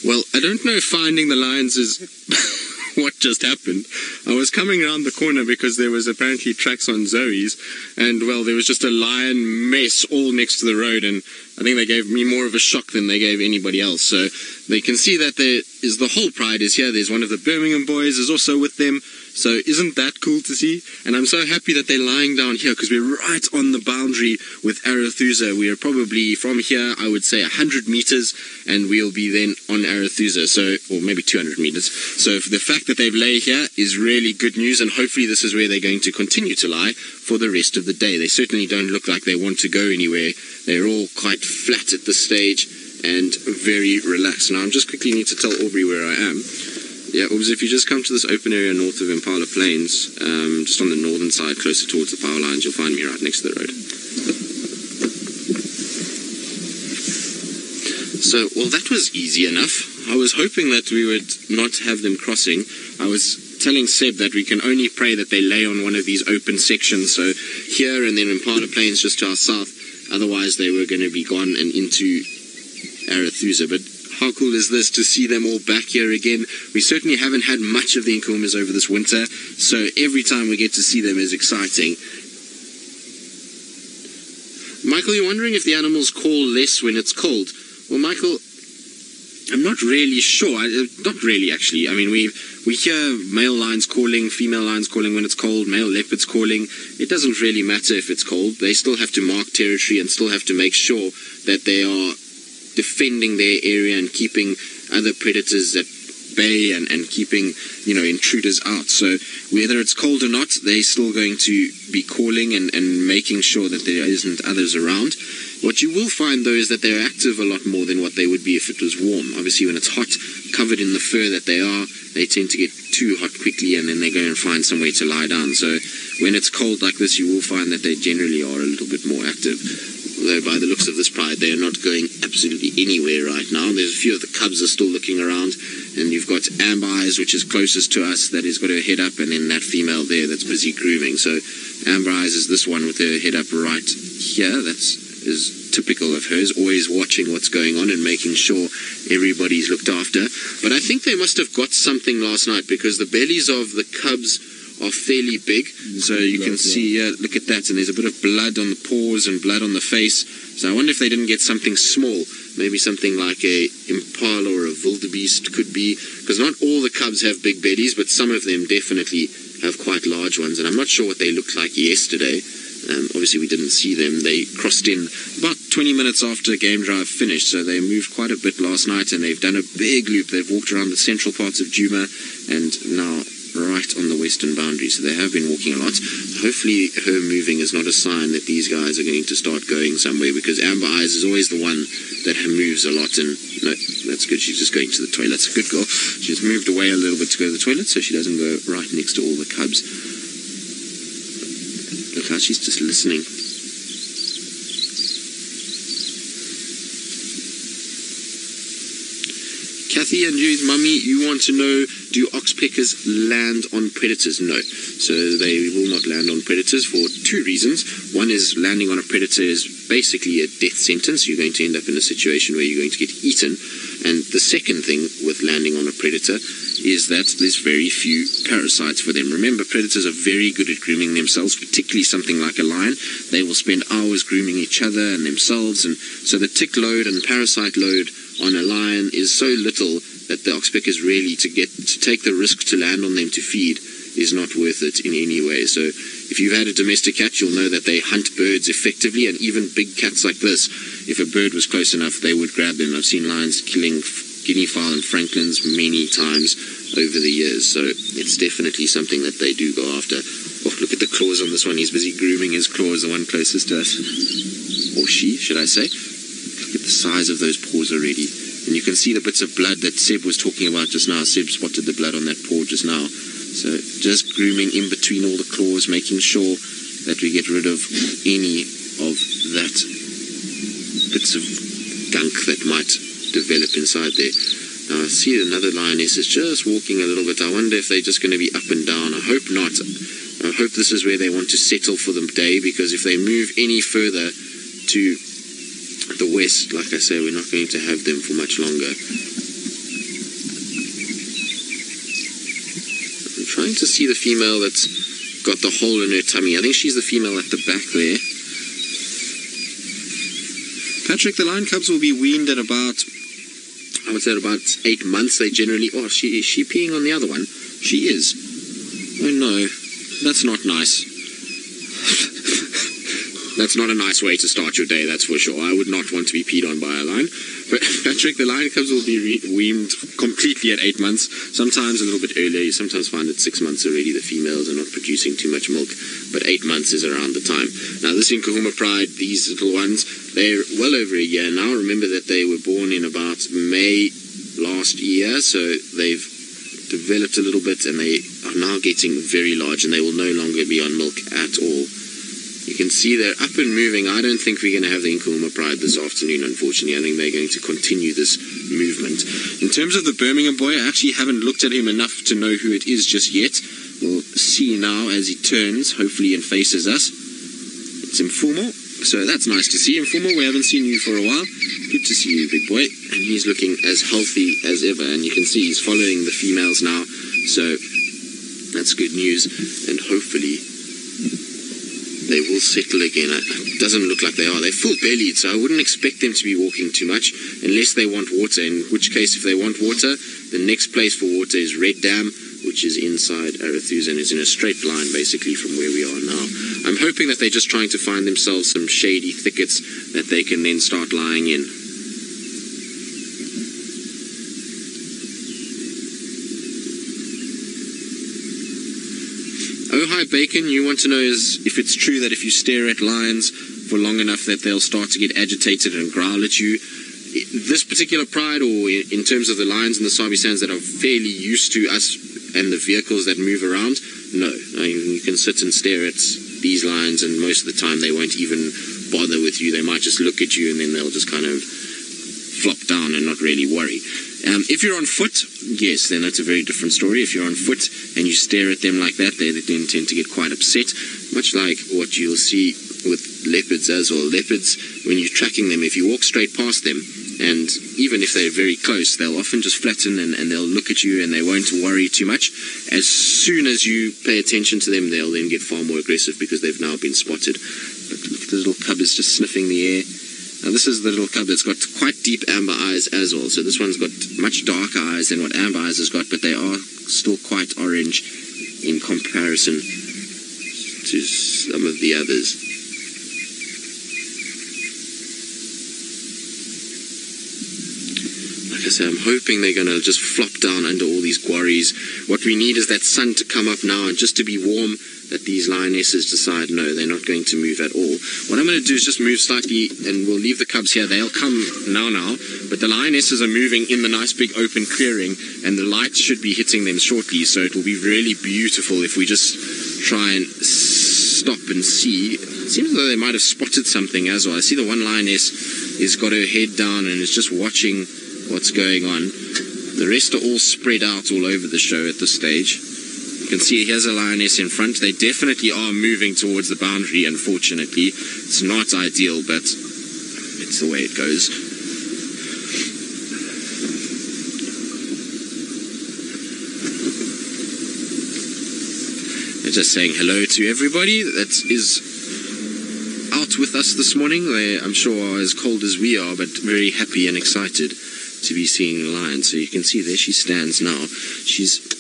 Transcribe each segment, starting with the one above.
Well, I don't know if finding the lions is what just happened. I was coming around the corner because there was apparently tracks on Zoe's, and, well, there was just a lion mess all next to the road, and I think they gave me more of a shock than they gave anybody else. So they can see that there is the whole pride is here. There's one of the Birmingham boys is also with them. So isn't that cool to see? And I'm so happy that they're lying down here because we're right on the boundary with Arethusa. We are probably from here, I would say 100 meters, and we'll be then on Arethusa. So, or maybe 200 meters. So the fact that they've lay here is really good news, and hopefully this is where they're going to continue to lie for the rest of the day. They certainly don't look like they want to go anywhere. They're all quite flat at this stage and very relaxed. Now, I just quickly need to tell Aubrey where I am. Yeah, Aubrey, if you just come to this open area north of Impala Plains, just on the northern side, closer towards the power lines, you'll find me right next to the road. So, well, that was easy enough. I was hoping that we would not have them crossing. I was telling Seb that we can only pray that they lay on one of these open sections. So here and then Impala Plains just to our south. Otherwise, they were going to be gone and into Arethusa. But how cool is this to see them all back here again? We certainly haven't had much of the Nkuhumas over this winter, so every time we get to see them is exciting. Michael, you're wondering if the animals call less when it's cold. Well, Michael, I'm not really sure. Not really, actually. I mean, we hear male lions calling, female lions calling when it's cold, male leopards calling. It doesn't really matter if it's cold. They still have to mark territory and still have to make sure that they are defending their area and keeping other predators at bay and keeping, intruders out. So whether it's cold or not, they're still going to be calling and making sure that there isn't others around. What you will find, though, is that they're active a lot more than what they would be if it was warm. Obviously, when it's hot, covered in the fur that they are, they tend to get too hot quickly and then they go and find somewhere to lie down. So when it's cold like this, you will find that they generally are a little bit more active. Though by the looks of this pride, they are not going absolutely anywhere right now. There's a few of the cubs are still looking around, and you've got Amber Eyes, which is closest to us, that has got her head up, and then that female there that's busy grooming. So Amber Eyes is this one with her head up right here. That's is typical of hers, always watching what's going on and making sure everybody's looked after. But I think they must have got something last night because the bellies of the cubs are fairly big. So you can see, look at that, and there's a bit of blood on the paws and blood on the face. So I wonder if they didn't get something small, maybe something like a Impala or a wildebeest could be, because not all the cubs have big bellies, but some of them definitely have quite large ones, and I'm not sure what they looked like yesterday. Obviously we didn't see them. They crossed in about 20 minutes after game drive finished, so they moved quite a bit last night, and they've done a big loop. They've walked around the central parts of Djuma and now right on the western boundary, so they have been walking a lot. Hopefully her moving is not a sign that these guys are going to start going somewhere, because Amber Eyes is always the one that moves a lot. And no, that's good, she's just going to the toilet. Good girl. She's moved away a little bit to go to the toilet so she doesn't go right next to all the cubs. Look how she's just listening. Kathy and Jude's mummy, you want to know, do oxpeckers land on predators? No. So they will not land on predators for two reasons. One is landing on a predator is basically a death sentence. You're going to end up in a situation where you're going to get eaten. And the second thing with landing on a predator is that there's very few parasites for them. Remember, predators are very good at grooming themselves, particularly something like a lion. They will spend hours grooming each other and themselves, and so the tick load and parasite load on a lion is so little that the oxpeckers really to take the risk to land on them to feed is not worth it in any way. So if you've had a domestic cat, you'll know that they hunt birds effectively, and even big cats like this, if a bird was close enough, they would grab them. I've seen lions killing guinea fowl and francolins many times over the years, so it's definitely something that they do go after. Oh, look at the claws on this one. He's busy grooming his claws, the one closest to us. Or she, should I say. Look at the size of those paws already. And you can see the bits of blood that Seb was talking about just now. Seb spotted the blood on that paw just now. So just grooming in between all the claws, making sure that we get rid of any of that bits of gunk that might develop inside there. Now I see another lioness is just walking a little bit. I wonder if they're just going to be up and down. I hope not. I hope this is where they want to settle for the day, because if they move any further to the west, like I say, we're not going to have them for much longer. trying to see the female that's got the hole in her tummy. I think she's the female at the back there. Patrick, the lion cubs will be weaned at about, I would say at about 8 months. They generally... Oh, is she peeing on the other one? She is. Oh no, that's not nice. That's not a nice way to start your day, that's for sure. I would not want to be peed on by a lion. But Patrick, the lion cubs will be weaned completely at 8 months, sometimes a little bit earlier. You sometimes find at 6 months already the females are not producing too much milk, but 8 months is around the time. Now this Nkuhuma pride, these little ones, they're well over a year now. Remember that they were born in about May last year, so they've developed a little bit and they are now getting very large and they will no longer be on milk at all. You can see they're up and moving. I don't think we're going to have the Nkuhuma pride this afternoon, unfortunately. I think they're going to continue this movement. In terms of the Birmingham boy, I actually haven't looked at him enough to know who it is just yet. We'll see now as he turns, hopefully, and faces us. It's Mfumo. So that's nice to see. Mfumo, we haven't seen you for a while. Good to see you, big boy. And he's looking as healthy as ever. And you can see he's following the females now. So that's good news. And hopefully they will settle again. It doesn't look like they are. They're full-bellied, so I wouldn't expect them to be walking too much unless they want water, in which case, if they want water, the next place for water is Red Dam, which is inside Arathusa, and is in a straight line, basically, from where we are now. I'm hoping that they're just trying to find themselves some shady thickets that they can then start lying in. Oh, hi, Bacon. You want to know if it's true that if you stare at lions for long enough that they'll start to get agitated and growl at you. This particular pride, or in terms of the lions in the Sabi sands that are fairly used to us and the vehicles that move around, no. I mean, you can sit and stare at these lions and most of the time they won't even bother with you. They might just look at you and then they'll just kind of flop down and not really worry. If you're on foot, yes, then that's a very different story. If you're on foot and you stare at them like that, they then tend to get quite upset, much like what you'll see with leopards as well. Leopards, when you're tracking them, if you walk straight past them, and even if they're very close, they'll often just flatten and they'll look at you and they won't worry too much. As soon as you pay attention to them, they'll then get far more aggressive because they've now been spotted. But look at the little cub is just sniffing the air. Now this is the little cub that's got quite deep amber eyes as well. So this one's got much darker eyes than what amber eyes has got, but they are still quite orange in comparison to some of the others. Like I say, I'm hoping they're going to just flop down under all these quarries. What we need is that sun to come up now and just to be warm, that these lionesses decide, no, they're not going to move at all. What I'm going to do is just move slightly, and we'll leave the cubs here. They'll come now, but the lionesses are moving in the nice big open clearing, and the light should be hitting them shortly, so it will be really beautiful if we just try and stop and see. It seems as though they might have spotted something as well. I see the one lioness has got her head down and is just watching what's going on. The rest are all spread out all over the show at this stage. You can see here's a lioness in front. They definitely are moving towards the boundary, unfortunately. It's not ideal, but it's the way it goes. They're just saying hello to everybody that is out with us this morning. They, I'm sure, are as cold as we are, but very happy and excited to be seeing the lion. So you can see there she stands now. She's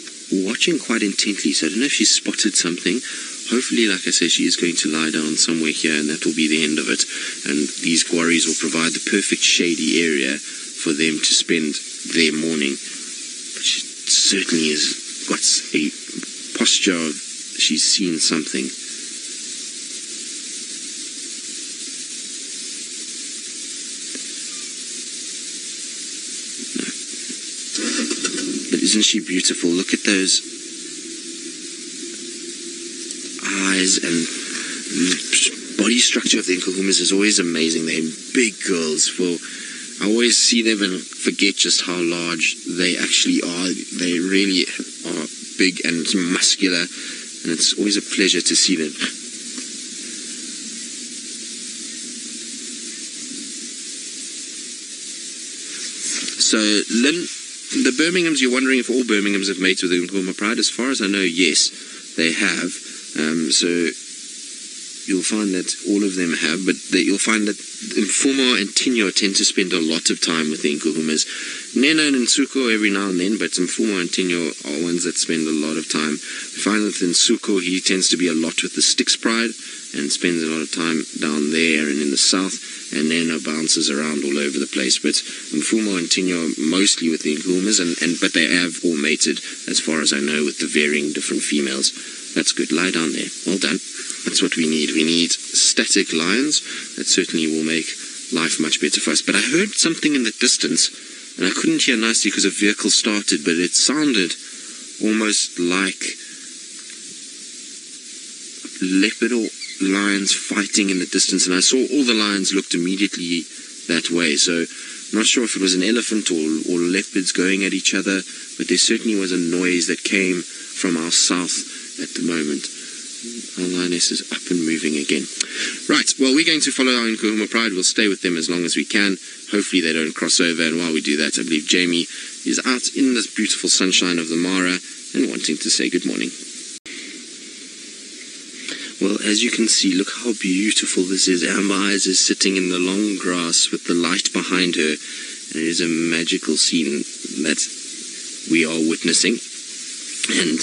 watching quite intently, so I don't know if she's spotted something. Hopefully, like I say, she is going to lie down somewhere here, and that will be the end of it. And these quarries will provide the perfect shady area for them to spend their morning. But she certainly has got a posture of she's seen something. Isn't she beautiful? Look at those eyes, and body structure of the Nkuhumas is always amazing. They're big girls. I always see them and forget just how large they actually are. They really are big and muscular, and it's always a pleasure to see them. So, Lynn, The Birminghams, you're wondering if all Birminghams have mated with the Nkuhuma Pride. As far as I know, yes, they have. So you'll find that all of them have, but you'll find that Mfumo and Tinyo tend to spend a lot of time with the Nkuhumas. Neno and Nsuko every now and then, but Mfumo and Tinyo are ones that spend a lot of time. You find that Nsuko, he tends to be a lot with the Styx Pride and spends a lot of time down there and in the south, and Neno bounces around all over the place. But Mfumo and Tinyo are mostly with the Nkuhumas, but they have all mated, as far as I know, with the varying different females. That's good. Lie down there. Well done. That's what we need. We need static lions. That certainly will make life much better for us. But I heard something in the distance, and I couldn't hear nicely because a vehicle started, but it sounded almost like leopard or lions fighting in the distance, and I saw all the lions looked immediately that way. So I'm not sure if it was an elephant or leopards going at each other, but there certainly was a noise that came from our south at the moment. Our lioness is up and moving again. Right, well, we're going to follow our Nkuhuma Pride. We'll stay with them as long as we can. Hopefully they don't cross over, and while we do that, I believe Jamie is out in this beautiful sunshine of the Mara and wanting to say good morning. Well, as you can see, look how beautiful this is. Amber Eyes is sitting in the long grass with the light behind her, and it is a magical scene that we are witnessing. And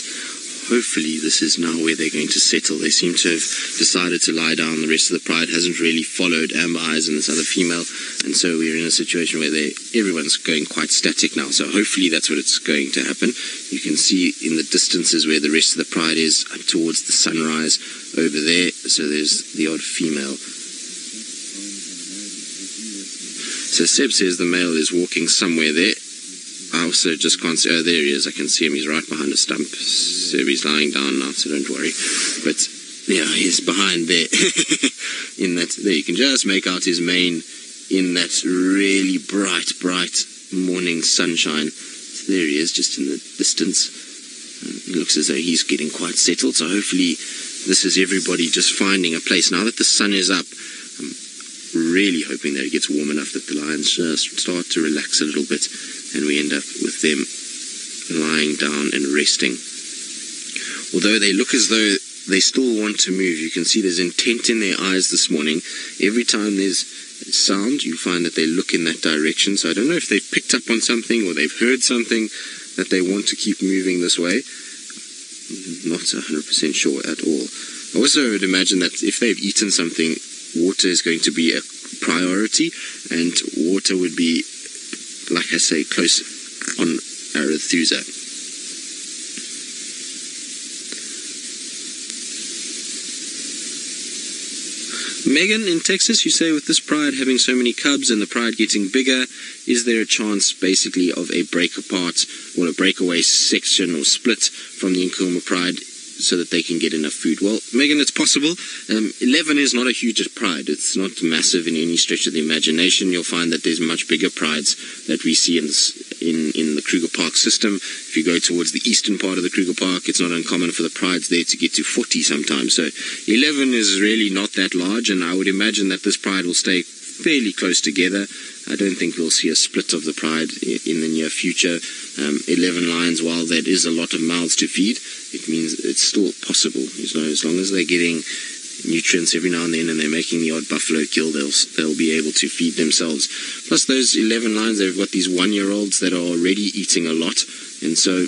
hopefully this is now where they're going to settle. They seem to have decided to lie down. The rest of the pride hasn't really followed Amber Eyes and this other female, and so we're in a situation where everyone's going quite static now. So hopefully that's what it's going to happen. You can see in the distances where the rest of the pride is, up towards the sunrise over there. So there's the odd female. So Seb says the male is walking somewhere there. I also just can't see. Oh, there he is. I can see him. He's right behind a stump. So he's lying down now, so don't worry. But yeah, he's behind there. In that, there you can just make out his mane in that really bright morning sunshine. So there he is, just in the distance. It looks as though he's getting quite settled. So hopefully this is everybody just finding a place. Now that the sun is up, I'm really hoping that it gets warm enough that the lions just start to relax a little bit, and we end up with them lying down and resting. Although they look as though they still want to move. You can see there's intent in their eyes this morning. Every time there's sound, you find that they look in that direction. So I don't know if they've picked up on something or they've heard something that they want to keep moving this way. Not 100% sure at all. I also would imagine that if they've eaten something, water is going to be a priority, and water would be, like I say, close on Arethusa. Megan, in Texas, you say with this pride having so many cubs and the pride getting bigger, is there a chance basically of a break apart or a breakaway section or split from the Nkuhuma pride so that they can get enough food? Well, Megan, it's possible. 11 is not a huge pride. It's not massive in any stretch of the imagination. You'll find that there's much bigger prides that we see in the Kruger Park system. If you go towards the eastern part of the Kruger Park, it's not uncommon for the prides there to get to 40 sometimes. So 11 is really not that large, and I would imagine that this pride will stay fairly close together. I don't think we'll see a split of the pride in the near future. 11 lions, while that is a lot of mouths to feed, it means it's still possible. As long as they're getting nutrients every now and then and they're making the odd buffalo kill, they'll be able to feed themselves. Plus those 11 lions, they've got these 1-year-olds that are already eating a lot, and so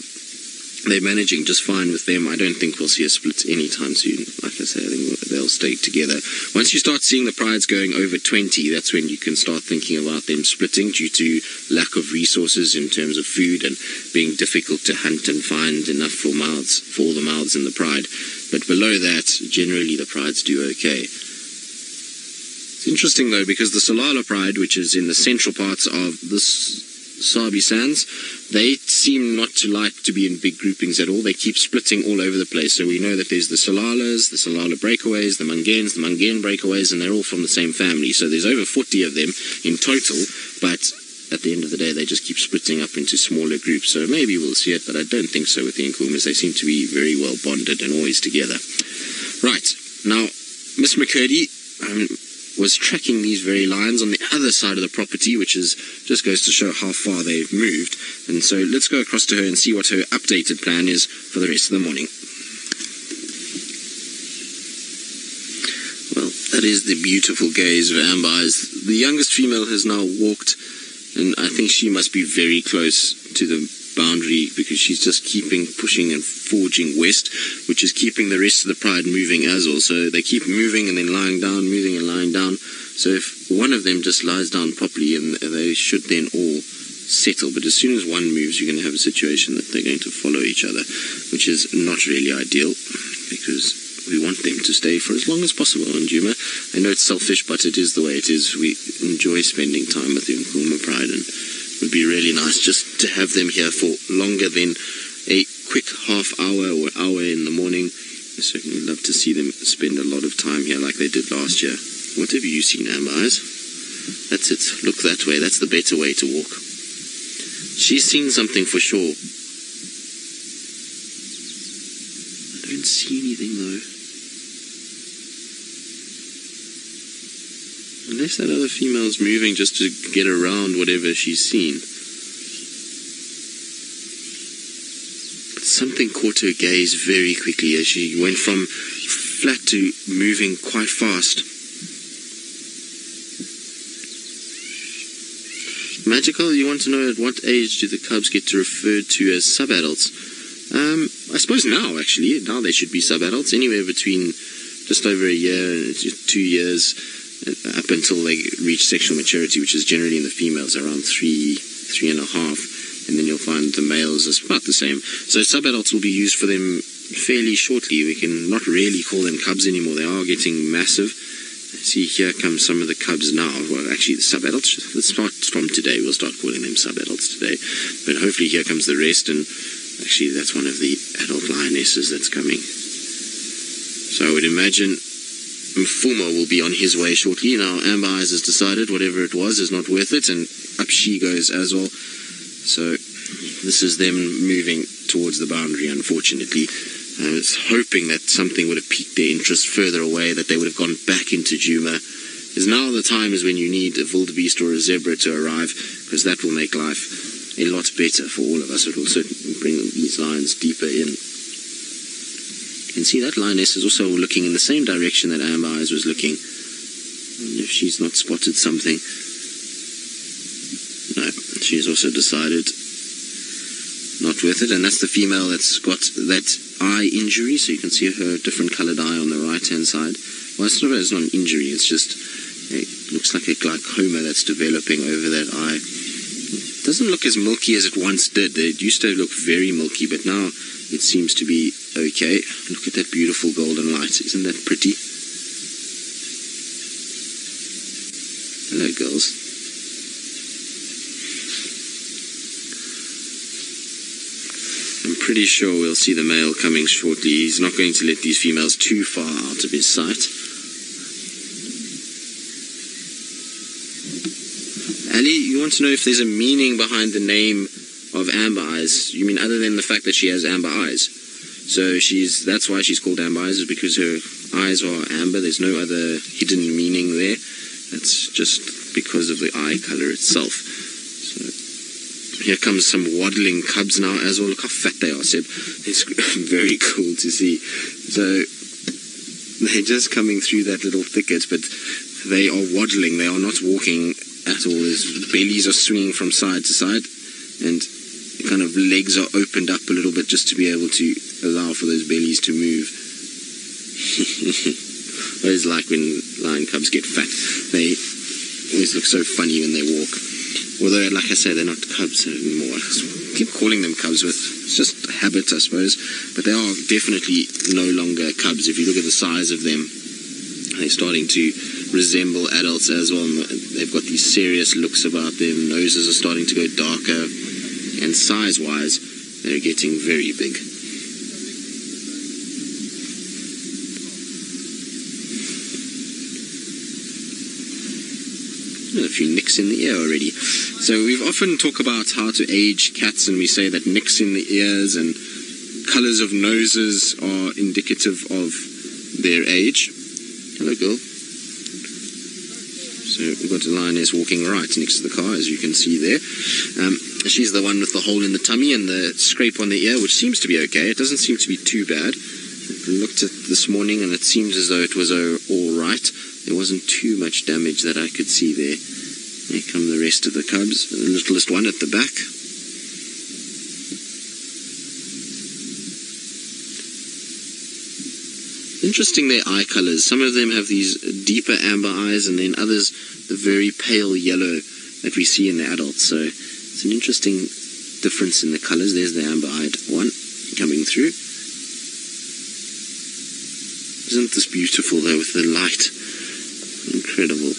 they're managing just fine with them. I don't think we'll see a split anytime soon. Like I say, I think they'll stay together. Once you start seeing the prides going over 20, that's when you can start thinking about them splitting due to lack of resources in terms of food and being difficult to hunt and find enough for all the mouths in the pride. But below that, generally the prides do okay. It's interesting though, because the Solala pride, which is in the central parts of this Sabi sands, they seem not to like to be in big groupings at all. They keep splitting all over the place. So we know that there's the Solalas, the Solala breakaways, the Mangens, the Mangen breakaways, and they're all from the same family. So there's over 40 of them in total, but at the end of the day, they just keep splitting up into smaller groups. So maybe we'll see it, but I don't think so with the Nkuhumas. They seem to be very well bonded and always together. Right, now, Miss McCurdy, was tracking these very lions on the other side of the property, which is just goes to show how far they've moved. And so let's go across to her and see what her updated plan is for the rest of the morning. Well, that is the beautiful gaze of Amber Eyes. The youngest female has now walked, and I think she must be very close to the boundary because she's just pushing and forging west, which is keeping the rest of the pride moving as well. So they keep moving and then lying down, moving and lying down. So if one of them just lies down properly, and they should then all settle. But as soon as one moves, you're going to have a situation that they're going to follow each other, which is not really ideal because we want them to stay for as long as possible on Djuma. I know it's selfish, but it is the way it is. We enjoy spending time with the Nkuhuma pride, and it would be really nice just to have them here for longer than a quick half hour or hour in the morning. I certainly love to see them spend a lot of time here like they did last year. What have you seen, Amber Eyes? That's it. Look that way. That's the better way to walk. She's seen something for sure. I don't see anything though. Unless that other female's moving just to get around whatever she's seen. But something caught her gaze very quickly as she went from flat to moving quite fast. Magical, you want to know at what age do the cubs get referred to as sub-adults? I suppose now, actually. Now they should be sub-adults, anywhere between just over a year and 2 years, up until they reach sexual maturity, which is generally in the females around 3.5, and then you'll find the males is about the same. So sub-adults will be used for them fairly shortly. We can not really call them cubs anymore. They are getting massive. See, here come some of the cubs now. Well, actually, the sub-adults. Let's start from today. We'll start calling them sub-adults today. But hopefully here comes the rest, and actually that's one of the adult lionesses that's coming. So I would imagine Mfumo will be on his way shortly. Now, Amber Eyes has decided whatever it was is not worth it, and up she goes as well. So this is them moving towards the boundary, unfortunately. I was hoping that something would have piqued their interest further away, that they would have gone back into Djuma. Because now the time is when you need a wildebeest or a zebra to arrive, because that will make life a lot better for all of us. It will certainly bring these lions deeper in. You can see that lioness is also looking in the same direction that Amber Eyes was looking. I wonder if she's not spotted something. No, she's also decided not worth it, and that's the female that's got that eye injury, so you can see her different coloured eye on the right-hand side. Well, it's not an injury, it's just, it looks like a glaucoma that's developing over that eye. It doesn't look as milky as it once did. It used to look very milky, but now it seems to be okay. Look at that beautiful golden light. Isn't that pretty? Hello, girls. I'm pretty sure we'll see the male coming shortly. He's not going to let these females too far out of his sight. Ali, you want to know if there's a meaning behind the name of Amber Eyes? You mean other than the fact that she has amber eyes? So that's why she's called Amber Eyes, is because her eyes are amber. There's no other hidden meaning there. That's just because of the eye color itself. So here comes some waddling cubs now as well. Look how fat they are, Seb. It's very cool to see. So they're just coming through that little thicket, but they are waddling. They are not walking at all. Their bellies are swinging from side to side, and kind of legs are opened up a little bit just to be able to allow for those bellies to move. It's like when lion cubs get fat. They always look so funny when they walk. Although, like I say, they're not cubs anymore. I keep calling them cubs, it's just habit, I suppose. But they are definitely no longer cubs. If you look at the size of them, they're starting to resemble adults as well. They've got these serious looks about them. Noses are starting to go darker. And size-wise, they're getting very big. A few nicks in the ear already. So we've often talked about how to age cats, and we say that nicks in the ears and colours of noses are indicative of their age. Hello, girl. So we've got a lioness walking right next to the car, as you can see there. She's the one with the hole in the tummy and the scrape on the ear, which seems to be okay. It doesn't seem to be too bad. I looked at it this morning and it seems as though it was all right. There wasn't too much damage that I could see there. Here come the rest of the cubs. The littlest one at the back. Interesting, their eye colours. Some of them have these deeper amber eyes, and then others the very pale yellow that we see in the adults. So it's an interesting difference in the colours. There's the amber-eyed one coming through. Isn't this beautiful though, with the light? Incredible.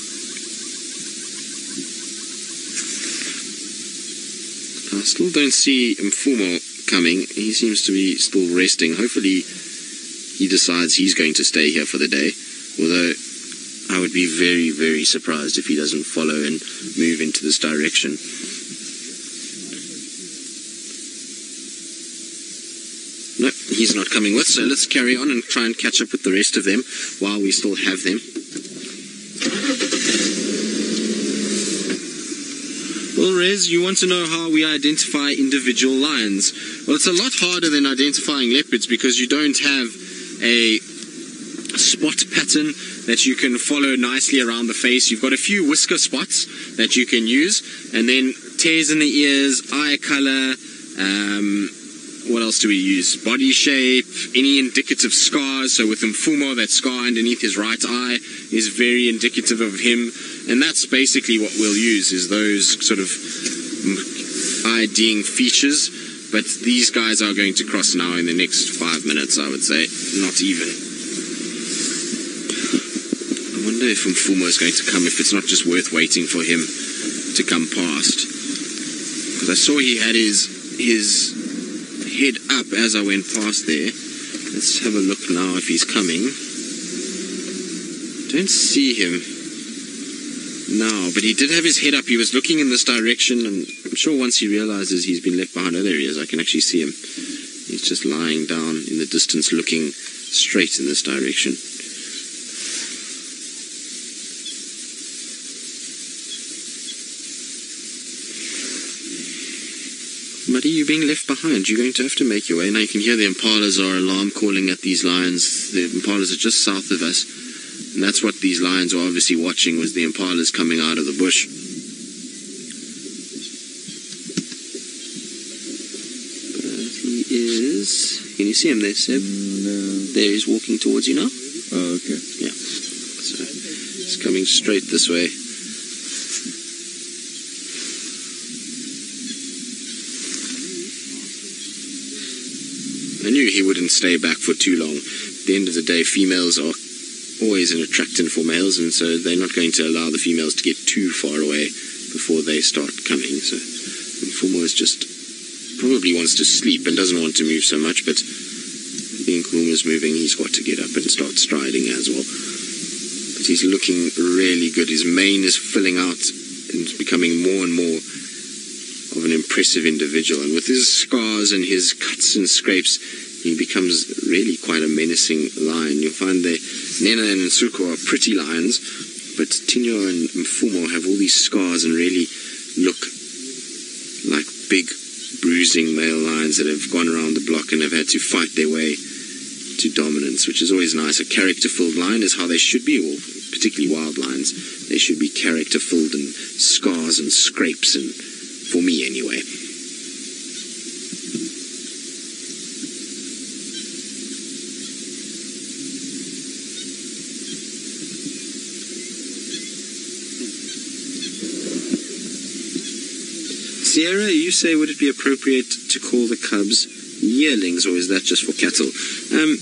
I still don't see Mfumo coming. He seems to be still resting. Hopefully he decides he's going to stay here for the day, although I would be very, very surprised if he doesn't follow and move into this direction. No, he's not coming with, so let's carry on and try and catch up with the rest of them while we still have them. Well, Rez, you want to know how we identify individual lions. Well, it's a lot harder than identifying leopards because you don't have a spot pattern that you can follow nicely around the face. You've got a few whisker spots that you can use, and then tears in the ears, eye color, what else do we use? Body shape, any indicative scars. So with Mfumo, that scar underneath his right eye is very indicative of him, and that's basically what we'll use, is those sort of IDing features. But these guys are going to cross now in the next 5 minutes, I would say. Not even. I wonder if Mfumo is going to come, if it's not just worth waiting for him to come past. Because I saw he had his head up as I went past there. Let's have a look now if he's coming. Don't see him now, but he did have his head up. He was looking in this direction, and I'm sure once he realizes he's been left behind, oh, there he is, I can actually see him. He's just lying down in the distance looking straight in this direction. Buddy, you're being left behind. You're going to have to make your way. Now you can hear the Impalas are alarm calling at these lions. The Impalas are just south of us. And that's what these lions were obviously watching, was the Impalas coming out of the bush. He is... Can you see him there, Seb? No. There, he's walking towards you now. Oh, okay. Yeah. So, he's coming straight this way. I knew he wouldn't stay back for too long. At the end of the day, females are always an attractant for males, and so they're not going to allow the females to get too far away before they start coming. So Mfumo is just probably wants to sleep and doesn't want to move so much, but being Nkuhuma is moving, he's got to get up and start striding as well. But he's looking really good. His mane is filling out and becoming more and more of an impressive individual, and with his scars and his cuts and scrapes, he becomes really quite a menacing lion. You'll find the Nena and Nsuko are pretty lions, but Tinyo and Mfumo have all these scars and really look like big, bruising male lions that have gone around the block and have had to fight their way to dominance, which is always nice. A character-filled lion is how they should be, or particularly wild lions. They should be character-filled and scars and scrapes, and for me anyway. Sierra, you say, would it be appropriate to call the cubs yearlings, or is that just for cattle?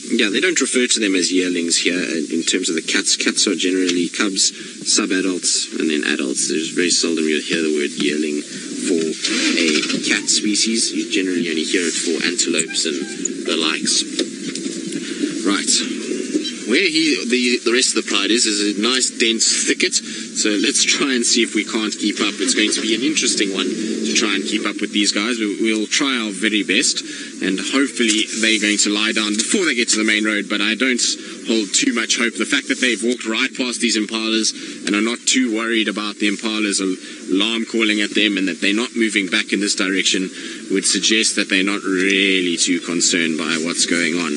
Yeah, they don't refer to them as yearlings here in terms of the cats. Cats are generally cubs, sub-adults, and then adults. There's very seldom you'll hear the word yearling for a cat species. You generally only hear it for antelopes and the likes. Right. Where the rest of the pride is a nice dense thicket, so let's try and see if we can't keep up. It's going to be an interesting one to try and keep up with these guys. We'll try our very best, and hopefully they're going to lie down before they get to the main road, but I don't hold too much hope. The fact that they've walked right past these Impalas and are not too worried about the Impalas alarm calling at them and that they're not moving back in this direction would suggest that they're not really too concerned by what's going on.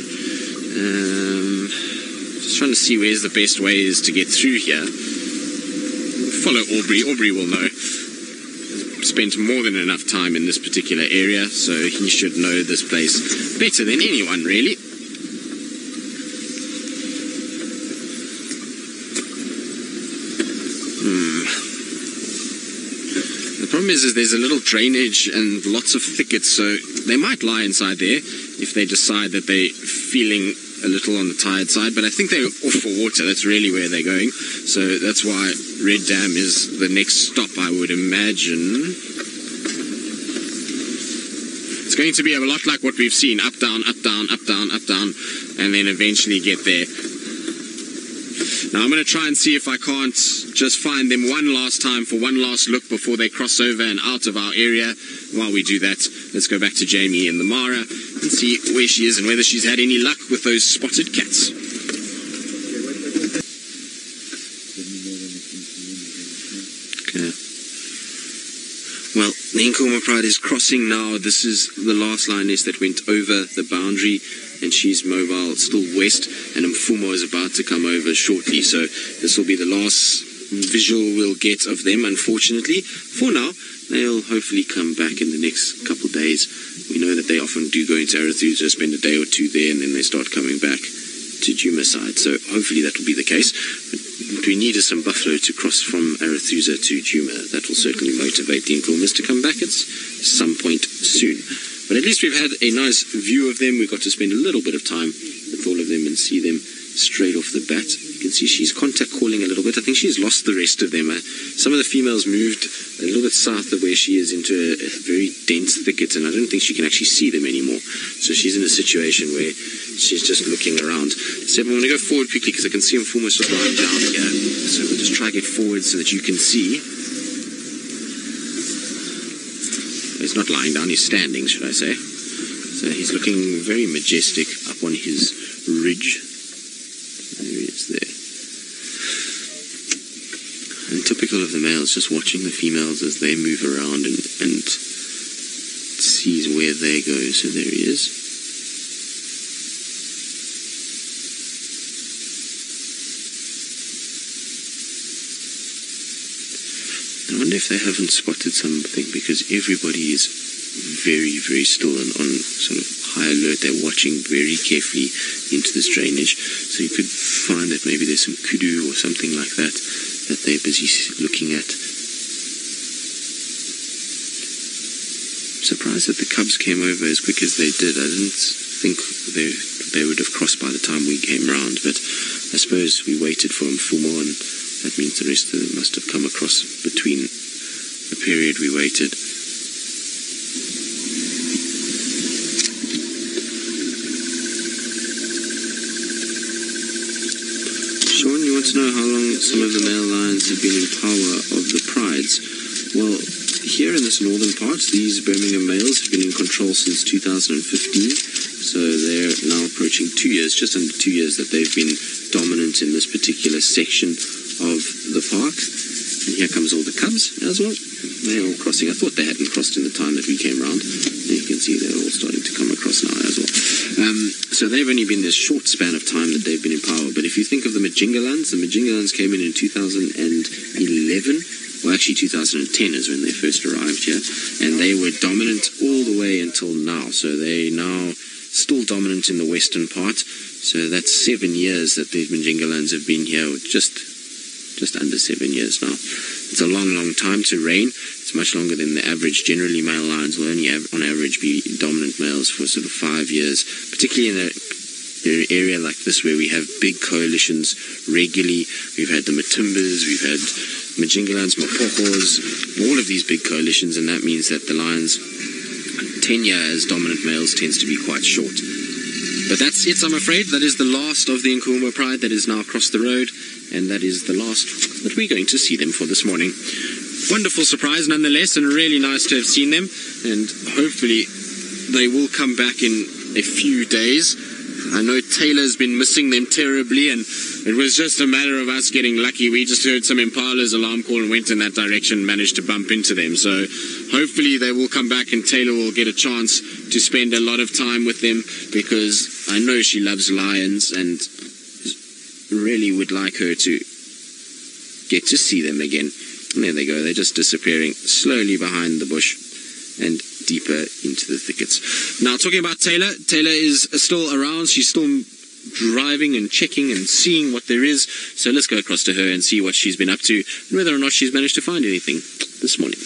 Just trying to see where's the best way is to get through here. Follow Aubrey. Aubrey will know. Spent more than enough time in this particular area, so he should know this place better than anyone, really. The problem is there's a little drainage and lots of thickets, so they might lie inside there if they decide that they're feeling a little on the tired side, but I think they're off for water. That's really where they're going, so that's why Red Dam is the next stop, I would imagine. It's going to be a lot like what we've seen, up, down, up, down, up, down, up, down, and then eventually get there. Now I'm going to try and see if I can't just find them one last time for one last look before they cross over and out of our area. While we do that, let's go back to Jamie in the Mara and see where she is and whether she's had any luck with those spotted cats. Okay. Well, the Nkuhuma Pride is crossing now. This is the last lioness that went over the boundary, and she's mobile still west, and Mfumo is about to come over shortly, so this will be the last visual we'll get of them, unfortunately. For now, they'll hopefully come back in the next couple of days. We know that they often do go into Arethusa, spend a day or two there, and then they start coming back to Djuma side, so hopefully that will be the case. But what we need is some buffalo to cross from Arethusa to Djuma. That will certainly motivate the Nkuhumas to come back at some point soon. But at least we've had a nice view of them. We've got to spend a little bit of time with all of them and see them straight off the bat. You can see she's contact calling a little bit. I think she's lost the rest of them. Some of the females moved a little bit south of where she is into a very dense thicket, and I don't think she can actually see them anymore. So she's in a situation where she's just looking around. So I'm going to go forward quickly because I can see Mfumo sort of lying down here. So we'll just try to get forward so that you can see. He's not lying down, he's standing, should I say. So he's looking very majestic up on his ridge. There he is there. And typical of the males, just watching the females as they move around and sees where they go. So there he is. I wonder if they haven't spotted something, because everybody is very, very still and on sort of high alert. They're watching very carefully into this drainage. So you could find that maybe there's some kudu or something like that that they're busy looking at. Surprised that the cubs came over as quick as they did. I didn't think they would have crossed by the time we came round, but I suppose we waited for Mfumo, and that means the rest of them must have come across between the period we waited. Sean, you want to know how long some of the male lions have been in power of the prides? Well, here in this northern part, these Birmingham males have been in control since 2015, so they're now approaching 2 years, just under 2 years that they've been dominant in this particular section of the park. And here comes all the cubs as well. They're all crossing. I thought they hadn't crossed in the time that we came round. And you can see they're all starting to come across now as well. So they've only been this short span of time that they've been in power. But if you think of the Majingalans came in 2011. Well, actually 2010 is when they first arrived here. And they were dominant all the way until now. So they're now still dominant in the western part. So that's 7 years that the Majingalans have been here, just under 7 years now. It's a long, long time to reign. It's much longer than the average. Generally, male lions will only, on average, be dominant males for sort of 5 years, particularly in an area like this where we have big coalitions regularly. We've had the Matimbas, we've had Majingalans, Mapokos, all of these big coalitions, and that means that the lions' tenure as dominant males tends to be quite short. But that's it, I'm afraid. That is the last of the Nkuhuma Pride that is now across the road. and that is the last that we're going to see them for this morning. Wonderful surprise nonetheless, and really nice to have seen them, and hopefully they will come back in a few days. I know Taylor's been missing them terribly, and it was just a matter of us getting lucky. We just heard some Impala's alarm call and went in that direction and managed to bump into them. So hopefully they will come back and Taylor will get a chance to spend a lot of time with them, because I know she loves lions and really would like her to get to see them again. And there they go. They're just disappearing slowly behind the bush and deeper into the thickets. Now, talking about Taylor, Taylor is still around. She's still driving and checking and seeing what there is. So let's go across to her and see what she's been up to and whether or not she's managed to find anything this morning.